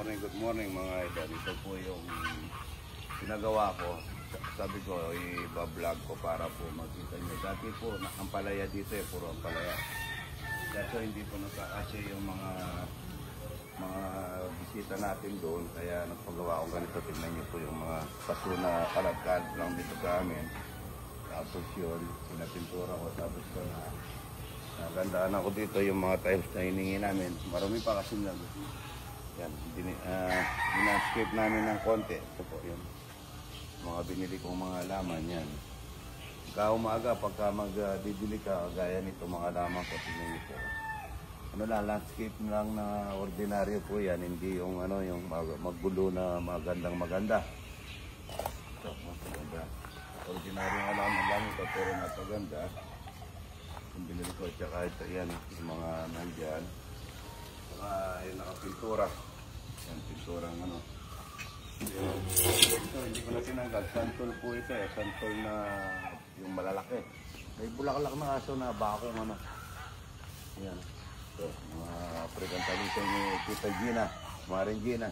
good morning mga idol. Ito po yung ginagawa ko. Sabi ko, i-vlog ko para po makita nyo. Dati po, ampalaya dito puro ampalaya. Kaso hindi po nakakasya yung mga bisita natin doon. Kaya nagpagawa ko ganito. Tignan nyo po yung mga paso na kalad-kalad lang dito sa amin. Tapos yun, pinapintura ko. Tapos ko nagandaan ako dito yung mga tiles na hiningi namin. Marami pa kasi lang. Yan, ina-escape namin ng konti. Ito po yun. Mga binili kong mga laman yan. Umaga pagka magbibili ka, gaya nito mga laman ko. Tingnan nito. Ano lang, landscape lang na ordinaryo po yan. Hindi yung yung maggulo na maganda. Ito, maganda. Ordinaryo nga lang ito, pero napaganda. Yung binili ko, tsaka ito yan, yung mga nandyan. Tsaka yung nakapintura. Yan, pinturang ito, hindi ko na tinanggal. Santol po ito santol na yung malalaki. May bulaklak na aso na bakong Yan. Ito, mga pregantalito ni Tita Gina, Maring Gina.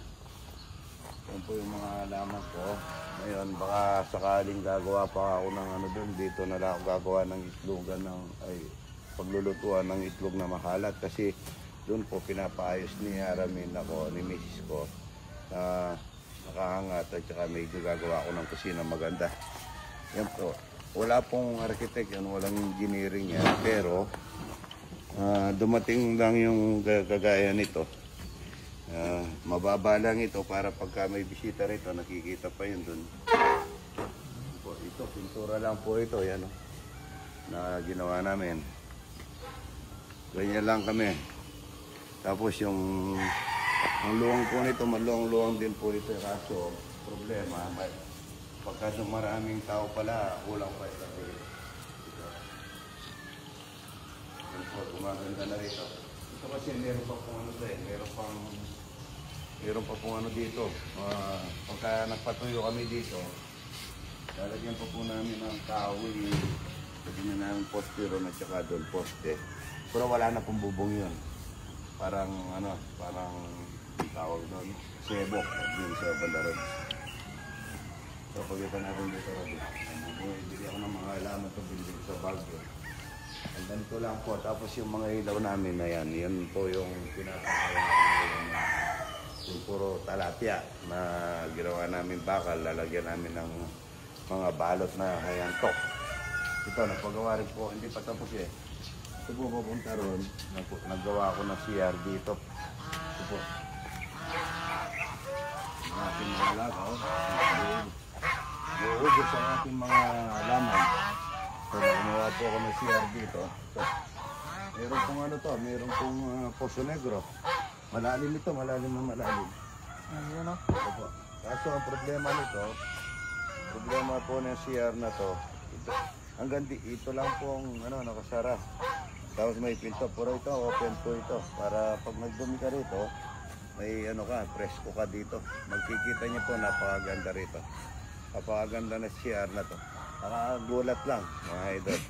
Yan po yung mga laman ko. Ngayon, baka sakaling gagawa pa ako ng doon. Dito na lang ako gagawa ng itlogan paglulutuan ng itlog na makalat. Kasi doon po pinapaayos ni Aramin ako, ni Mrs. ko. Na nakahangat at saka medyo gagawa ako ng kusina maganda. Yan po. Wala pong architect yan, walang engineering yan. Pero dumating lang yung kagaya nito. Mababa lang ito para pagka may bisita rito, nakikita pa yun dun. Ito, pintura lang po ito, yan na ginawa namin. Ganyan lang kami. Tapos ang luwang po nito, maluwang-luwang din po ito. Kaso, problema, pagka maraming tao pala, kulang pa ito. Yan po, gumaganda na rito. Ito kasi meron pa pong meron pa pong dito. Pagka nagpatuyo kami dito, lalagyan pa po namin ng kahoy. Lagyan na namin poste ron at saka doon poste. Pero wala na pong bubong yun. Parang tawag doon, sebok din sa bandaron. So pagkita natin dito ron. Bili ako ng mga alaman ito, bili sa Baguio. And ganito lang po. Tapos yung mga ilaw namin na yan, yan po yung pinapakaya namin. Yung puro talapia na ginawa namin bakal, lalagyan namin ng mga balot na hayantok. Ito, napagawa rin po, hindi pa tapos Ito po pupunta ron, naggawa ko ng CR dito. Ito po. Ang ating mga lagaw. Uugot sa ating mga laman. So, gumawa po ako ng CR dito. So, meron pong meron pong Poso Negro. Malalim ito, malalim na malalim. Ayun Ito po. Kaso ang problema nito, problema po ng CR na to, hanggang ito lang pong nakasara. Tapos may pinto, pero ito open po ito. Para pag nagdumi ka rito, may presko ka dito. Magkikita niyo po, napakaganda rito. Napakaganda na CR na to. Nakagulat lang, mga idol.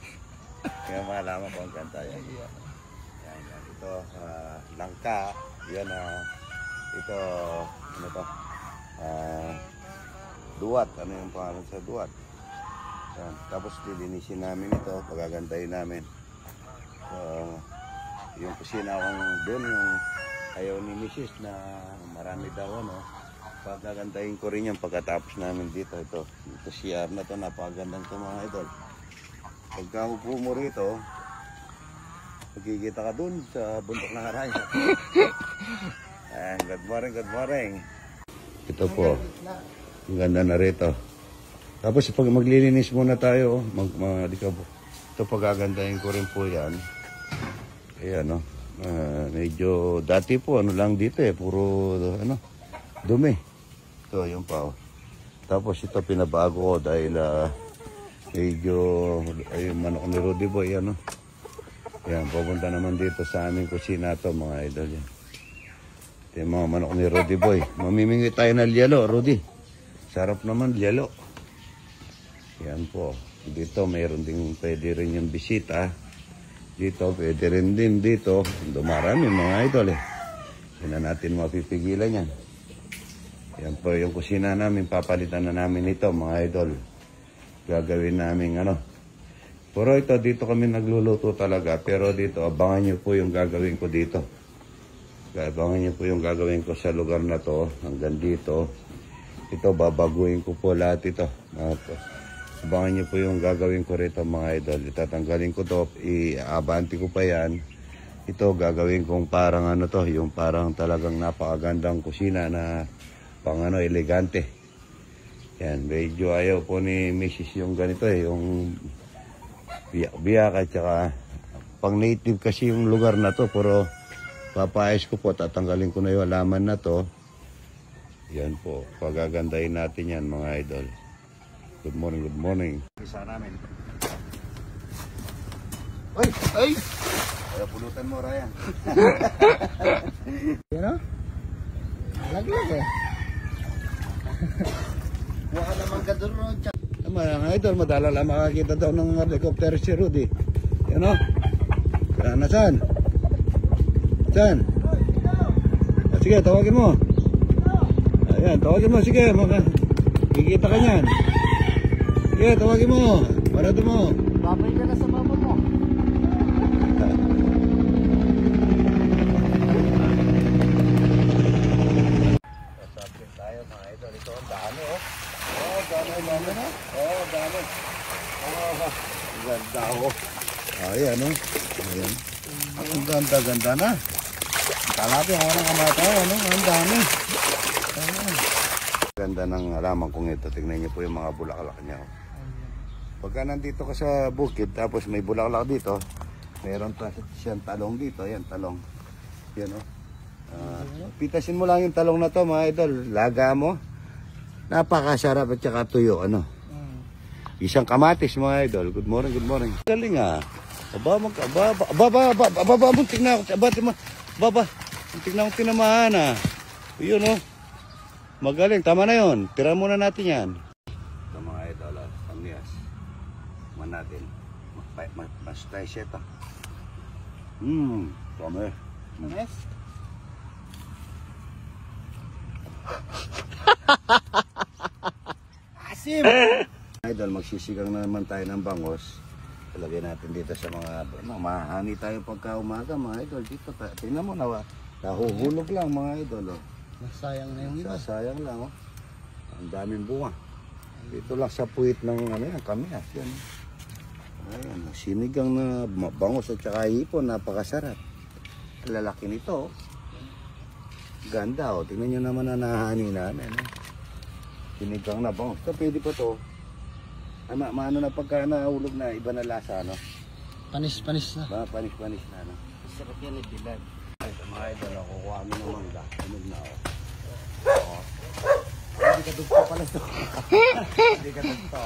Kaya malaman ko ang ganda yan. Yan. Ito, langka. Yan, ito, duwat. Ano yung pangalan sa duwat? Yan. Tapos lilinisin namin ito, pagagandahin namin. Yung kusina akong doon, yung ayaw ni Mrs. na marami daw pagagandahin ko rin yung pagkatapos namin dito. Ito CR na to, napakagandang ito mga idol. Pagka upo mo rito, magkikita ka dun sa bundok ng Haray. Good morning, good morning. Ito po, ang ganda na rito. Tapos pag maglilinis muna tayo, ito pagagandahin ko rin po yan. Ayan medyo dati po lang dito puro dumi. Ito yung pa. Tapos ito pinabago ko dahil medyo yung manok ni Rudy Boy Yan, pupunta naman dito sa aming kusina to mga idol yan. Ito yung mga manok ni Rudy Boy. Mamimingi tayo ng liyalo, Rudy. Sarap naman liyalo. Yan po. Dito mayroon ding pwede rin yung bisita. Dito pwede rin din dito. Dumarami mga idol Hindi na natin mapipigilan yan. Yan po yung kusina namin. Papalitan na namin ito mga idol. Gagawin namin ano. Pero ito, dito kami nagluluto talaga. Pero dito, abangan nyo po yung gagawin ko dito. Abangan nyo po yung gagawin ko sa lugar na to. Hanggang dito. Ito, babaguhin ko po lahat ito. Abangan nyo po yung gagawin ko rito mga idol. Itatanggalin ko to. Iabanti ko pa yan. Ito, gagawin kong parang ano to. Yung parang talagang napakagandang kusina na pang ano, elegante. Yan, medyo ayaw po ni Mrs. yung ganito eh. Yung biyak-biyak at saka pang native kasi yung lugar na to. Pero papaayos ko po. Tatanggalin ko na yung halaman na to. Yan po. Pagagandahin natin yan mga idol. Good morning, good morning. Isa namin. Ay! Ay! Kaya pulutan mo, Ryan. Yan o? Laglag eh. Mukha naman ka doon, Ron. Mga idol, madala lang makakita daw ng helicopter si Rudy. Yan o. Kaya na saan? Saan? Sige, tawagin mo. Ayan, tawagin mo. Sige, kikita ka niyan. Sige, tawagin mo. Parado mo. Babay ka na sa mama mo. Sasabit tayo mga idol. Ito ang dami oh. Oh, dami na. Oh, dami. Oh, ganda oh. Ayan oh. Ayan. Ang ganda na. Talabi ako ng kamataw. Ano? Ang dami. Ganda ng halaman kong ito. Tingnan niyo po yung mga bulaklak niya. Pagka nandito ka sa bukid, tapos may bulaklak dito, mayroon pa siyang talong dito. Ayan, talong. Yan o. Pitasin mo lang yung talong na to, mga idol. Laga mo. Napakasarap at saka tuyo. Ano? Isang kamatis, mga idol. Good morning, good morning. Galing ah. Aba, muntik na ako. Aba, muntik na akong tinamahan ah. Yun o. Magaling, tama na yun. Tira muna natin yan. Ito mga idol, pangnias. Man natin. Mas tayo siya ito. Tama eh. Yes? Asim! Idol, magsisigang na naman tayo ng bangos. Ilagay natin dito sa mga... mahani tayo pagka umaga mga idol. Dito, tingnan mo na. Nahuhulog lang mga idol. Oh. Nasayang na yung iba. Sasayang lang, oh. Ang daming bunga. Dito lang sa puwit ng ano yan, kamias. Yan. Ayan, sinigang na bangos at saka hipon, napakasarap. Lalaki nito, oh. Ganda, oh. Tingnan nyo naman na nahani namin. Oh. Sinigang na bangos. Ito, pwede pa to. Maano na pagka nahulog na, iba na lasa, no? Panis-panis na. Panis-panis na, no? Sarap yan, bilad. Ay, mga idol, kukuha kami ng mangga. Tunog na, oh. Oh. Hindi ka dugto pala ito. Hindi ka dugto.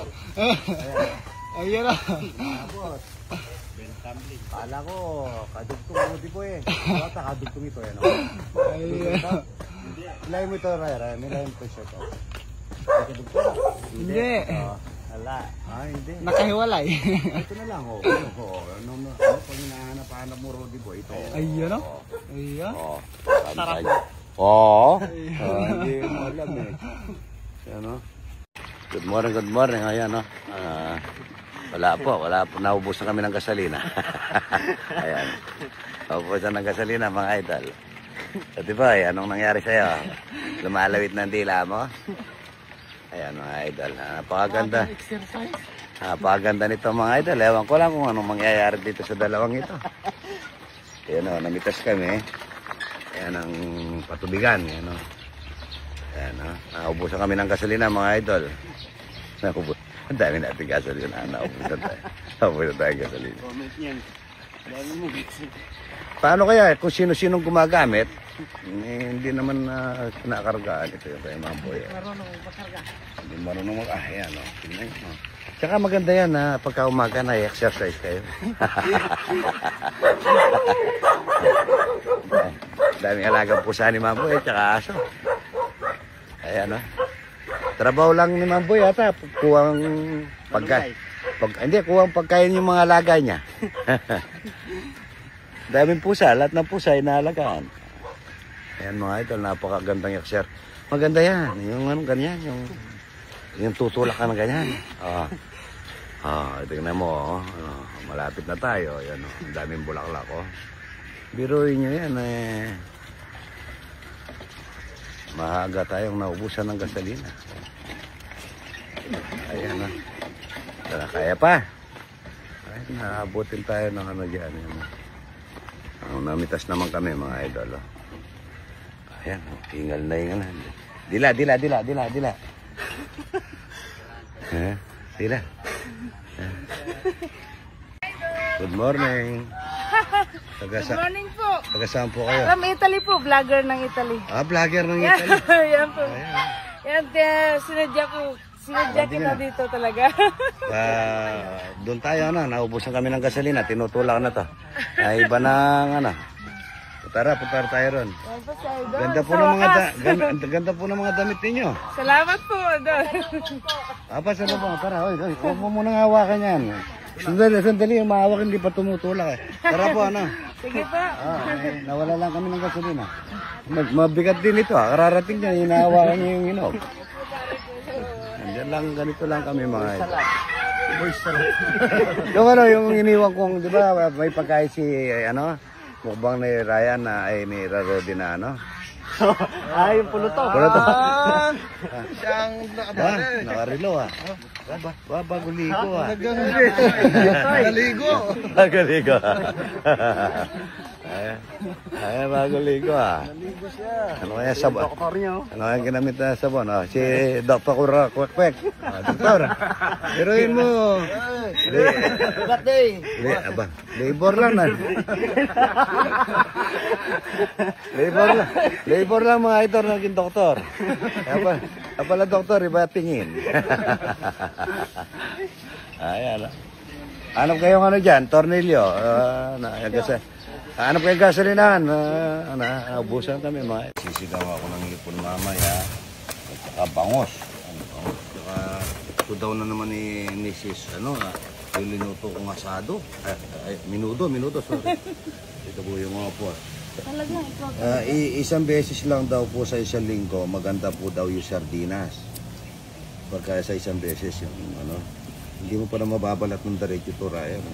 Ayan na. Abot. Kala ko, kadugtong Rudy ko eh. Bata, kadugtong ito eh. No? Ayan. Nilay mo ito, Raya. Nilay mo ito siya ito. Hindi ka dugto. Hindi. Hala. Hindi. Nakahiwalay. Ito na lang, oh. Ano pag hinahanap-hanap mo, Rudy ko, ito. Ayan o. Ayan. Sarap. Oo. Hindi mo alam eh. Yan o. Good morning. Ayan o. Wala po. Naubos na kami ng gasolina. Ayan. Naubos na ng gasolina mga idol. So, diba, anong nangyari sa'yo? Lumalawit ng dila mo? Ayan mga idol. Napakaganda. Exercise. Napakaganda nito mga idol. Ewan ko lang kung anong mangyayari dito sa dalawang ito. Ayan o. Namitas kami. Ayan ang patubigan. Ayan o. Ayan o. Naubusan kami ng gasolina mga idol. Ang dami natin gasolina. Naubusan tayo gasolina. Comment yan. Dami mo. Paano kaya kung sino-sinong gumagamit, hindi naman kinakargaan ito yung kay mga boy. Marunong makarga. Hindi marunong ayan o. Tingnan mo. Tsaka maganda yan na pagka umaga na exercise kayo. Daming alagang pusa ni Mamboy tsaka aso. Ayan o. Trabaho lang ni Mamboy ata. Kuwang pagkain. Hindi, kuwang pagkain yung mga alaga niya. Daming pusa. Lahat ng pusa inaalagaan. Ayan mga idol, napakagandang yaksher. Maganda yan. Yung ano, ganyan. Yung tutulak ka na ganyan. Tingnan mo. Malapit na tayo. Ayan, ang daming bulaklak. Biruin nyo yan. Maaga tayong naubusan ng gasolina. Ayan. Kaya pa. Ay, naabutin tayo ng ano dyan. Namitas naman kami mga idol. Ayan, hingal na. Dila. Dila. Good morning. Good morning po. Taga-saan po kayo? From Italy po, vlogger ng Italy. Vlogger ng Italy. Yan po. Yan, sinadya kita dito talaga. Doon tayo, naubusan kami ng gasolina, tinutulak na to. Ay, iba ng Punta tayo ron. Yan po si Idol. Ganda po ng mga damit ninyo. Salamat po, Idol. Sa lubong, tara, huwag mo munang hawakan yan. Sandali, yung mahawak hindi pa tumutulak Tara po, Sige po. Nawala lang kami ng gasolina. Mabigat din ito, kararating niya, hinahawakan niya yung hinog. Andiyan lang, ganito lang kami mga ito. Yung iniwan kong, di ba, may pagkain si, mukbang ni Ryan ni Rarodi na Yung puluto. Siyang nakarilo bago ligo Naligo. Nagaligo. Bago ligo Naligo siya. Ano kaya sabon? Doktor niyo. Ano kaya ginamit na sabon? Si Dr. Kura Kwek. Doktor, biruin mo. Birthday. Labor lang Labor lang mga ito naging doktor. Pala doktor, iba tingin. Ayan. Hanap kayong dyan, tornilyo. Hanap kayong gasolinahan. Abusan kami mga. Sisigaw ako ng hipon mamaya. At saka bangos. Saka ito daw na naman ni sis, yung linuto kong asado. Minudo, sorry. Ito po yung mga po. Talaga, ikaw. Isang beses lang daw po sa isang linggo, maganda po daw yung sardinas. Pagka sa isang beses yung hindi mo pa na mababalat ng diretso ito, Ryan.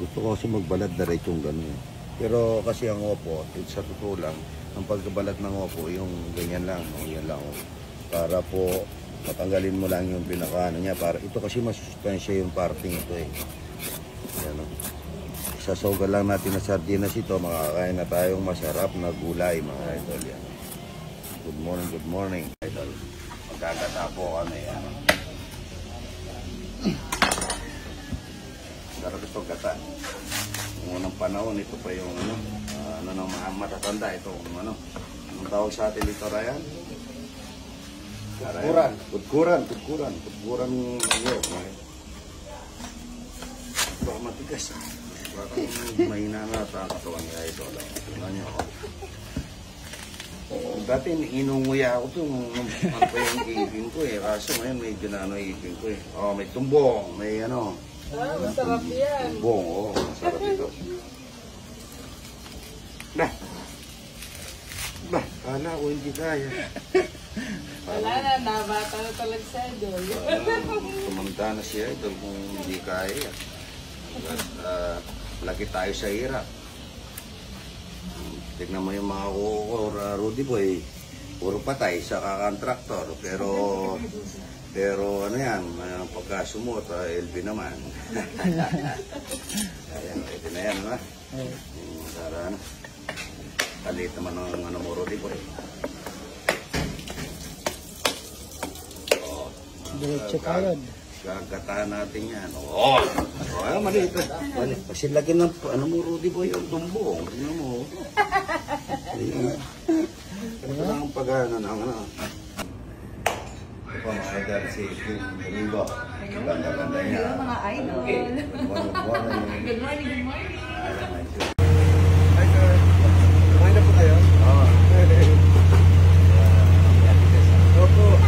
Gusto ko kasi magbalat diretso yung gano'n. Pero kasi ang opo, sa totoo lang, ang pagkabalat ng opo, yung ganyan lang, yan lang. Para po, matanggalin mo lang yung pinakaano niya. Ito kasi masustansya yung parting ito Yan Sasogan lang natin na sardinas ito, makakain na tayong masarap na gulay mga idol yan. Good morning idol. Magkagata po kami Sarap itong gata. Noong unang panahon, ito pa yung ng mga matatanda. Itong anong tawag sa atin dito, Ryan? Kudkuran. Baka matigas Parang mahina na ata ang katawan niya ito. Tingnan niyo. Dati inunguya ako ito nung pa yung ipin ko Kaso ngayon medyo na ipin ko may tumbong, may Masarap yan. Tumbong, masarap ito. Kala ko hindi kaya. Wala na, nabata na talaga sa Idol. Tumanda na siya Idol kung hindi kaya. Lagi tayo sa hirap. Tignan mo yung mga Rudy Boy, puro patay sa kakantraktor. Pero pagka sumot, LB naman. Ayan, pwede na yan, Para kalit naman ng mo Rudy Boy. Diretso tayo. Gagataan natin yan. Mali ito. Kasi lagi ng mo Rudy Boy yung tumbong. Tingnan mo. Ito lang ang pag-ano. Ito po mga idol si Domingo. Ganda-ganda niya. Mga idol. Good morning. Hi sir. Kumain na po tayo? Opo.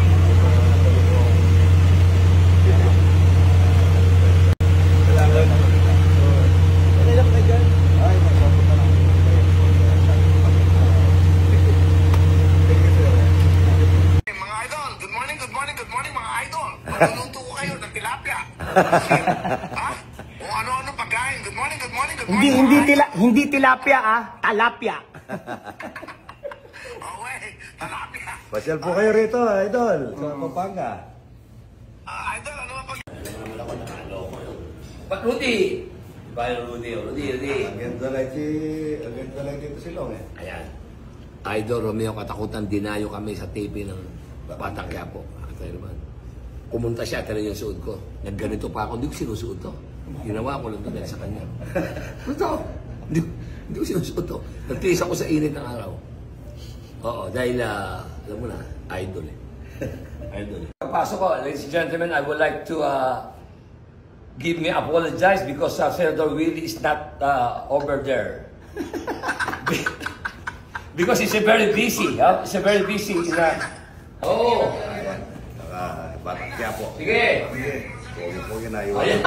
O ano-ano pagkain. Good morning, good morning, good morning. Hindi tilapia talapia. Okay, talapia. Pasyal po kayo rito, idol. Sa Pampanga. Idol, ano ba pag... Pak Rudy. Bayan Rudy. Again talay dito si Long eh. Ayan. Idol Romeo Katakutan, dinayo kami sa TV ng Batang Quiapo. Tayo naman. Pumunta siya, tira yung suot ko. Nagganito pa ako, hindi ko sinusuot to. Ginawa ko lang to dahil sa kanya. Ito, hindi ko sinusuot to. Nagtiis ako sa init ng araw. Oo, dahil, alam mo na, idol eh. Idol eh. Pasok ko, ladies and gentlemen, I would like to give me apologize because Senator Willie is not over there. Because he's very busy. He's very busy in Oh! Batang Quiapo. Sige! Pogi na yun. Ayan.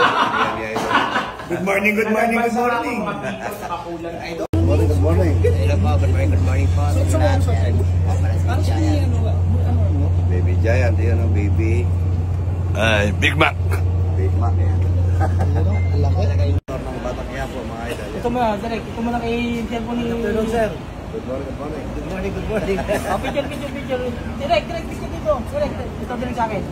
Good morning, good morning, good morning. Good morning. Good morning po. Baby Giant, yan ang baby. Big Mac. Big Mac yan. Ang laki. Ng Batang Quiapo, mga idol. Ito mo, direct. Ito mo na kay cellphone ni... Sir. Good morning, good morning. Good morning, good morning. Picture. Direct picture dito. Direct. Ito direct sa akin.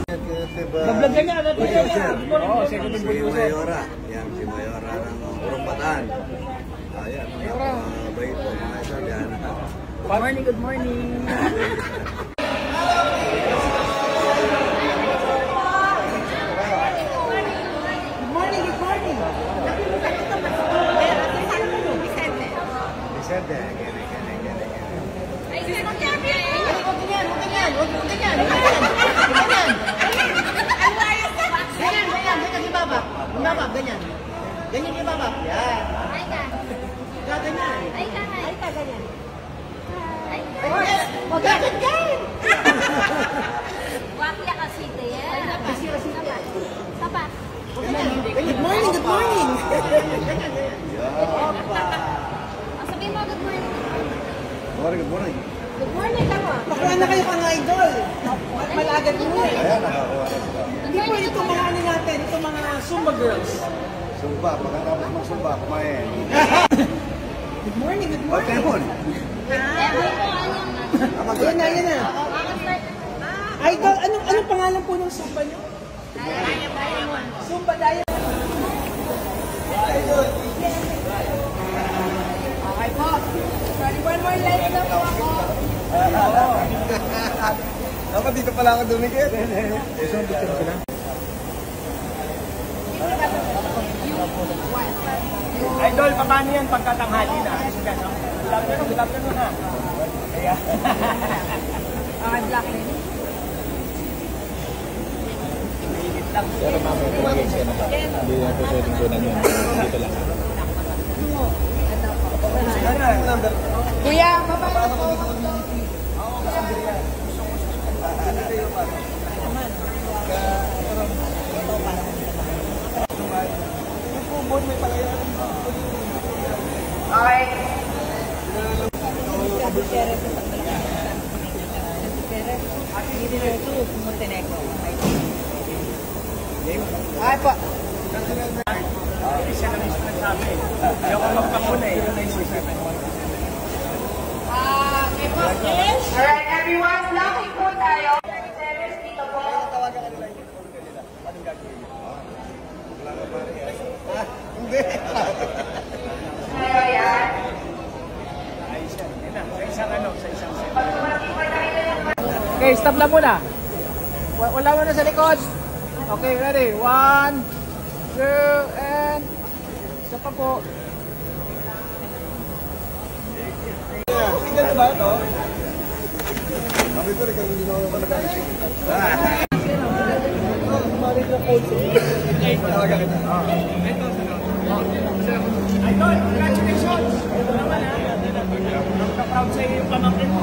Vlog ka niya. Oo, second Si Mayora. Yan, si Mayora ng Urong Bataan. Ayan, napakabait po mga idol. Yan. Good morning. Vicente, Ganyan. Ganyan yung baba. Yan. Ay ka. Ganyan. Ay ka. Ay ka, ganyan. Ay ka. Huwag ka ganyan. Wakya kasi yan. Sapat. Good morning, good morning. Sabihin mo, good morning. Good morning, good morning. Good morning ako. Pakuha na kayo pang idol. Malagad mo eh. Ayan, nakakuha na sila. Hindi po ito mga ano natin, ito mga Zumba girls. Sumba, pagkatapos magsumba, kumain. Good morning, good Okay, morning. mon. Yan na. Idol, anong pangalan po ng Zumba nyo? Zumba Diamond. Idol. Okay po. Sorry, one more life na po ako. Dapat dito pala ako dumikit. Idol, paano yan pagkatanghali na? Good afternoon ha. Ayan. Okay, black rin. Pero mamaya ilagay siya na. Hindi na po pwedeng kunan yun. Dito lang. Kuya, Ay po. Siya na mismo nagsabi. Ayaw ko magpakuna eh. Yun na yung susunod. Alright, everyone, blocking po tayo. Service dito po. Ayan. Sa isang set. Okay, stop lang muna. Wala mo na sa likod. Okay, ready? 1, 2, and... Isa pa po. Tingnan ba ito? Sabi ko, hindi na ako nag-aalising. Idol, congratulations! Ito naman ha. Proud sa iyo yung pamangkin mo.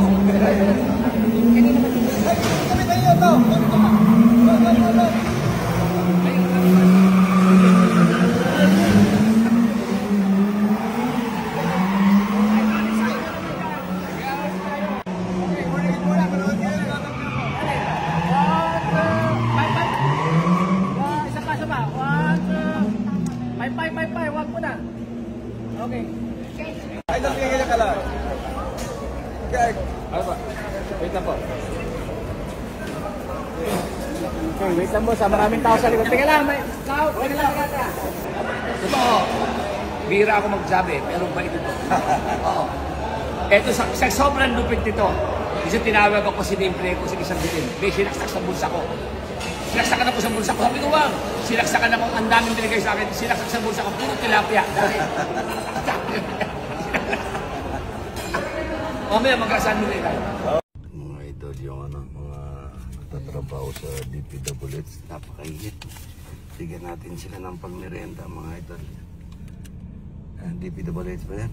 Kami tayo ito. Ano ba? Wait lang po. Okay, wait lang po. Sa maraming tao sa likod. Teka lang, may tao. Teka lang. Totoo. Bira ako magsabi, pero bait ito. Oo. Eto, sa sobrang lupit nito, isa tinawag ako si Nimple ko sa isang bitin. May sinaksak sa bulsa ko. Sinaksakan ako sa bulsa ko. Sabi ko, wag. Sinaksakan ako. Ang daming binigay sa akin. Sinaksak sa bulsa ko. Puro tilapia. Mamaya magkasaan mo nila. Mga idol yung mga nagtatrabaho sa DPWH, napakainit. Bigyan natin sila ng pagmerienda mga idol. DPWH ba yan?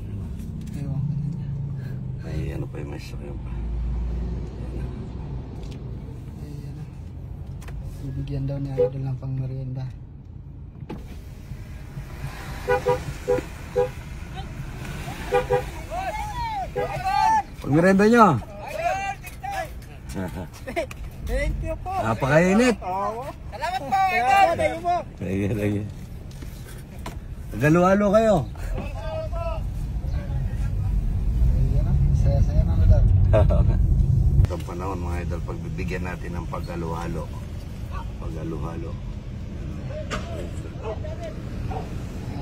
May ano pa yung may sakyan pa. Bibigyan daw niya idol ng pang merienda. Pagmerienda nyo! Thank you po. Napakainit! Salamat po, idol. Thank you po. Sige. Nagalo-halo kayo. Saya-saya naman daw. Itong panahon mga idol, pagbibigyan natin ng pag-halo-halo. Pag-halo-halo.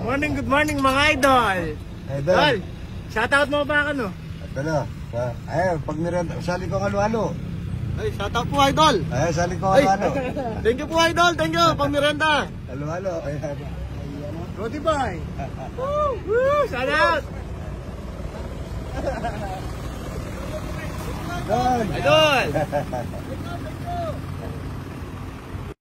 Good morning mga idol. Idol! Shoutout mo ba ano? Ano? Ay, pagmerienda, sali ko ng halo-halo. Ay, shoutout po idol. Ay, sali ko ng halo. Thank you po idol. Thank you. Pang merienda. Halo-halo. Ayan. Roti boy. Woo! Shout out. Idol! Idol.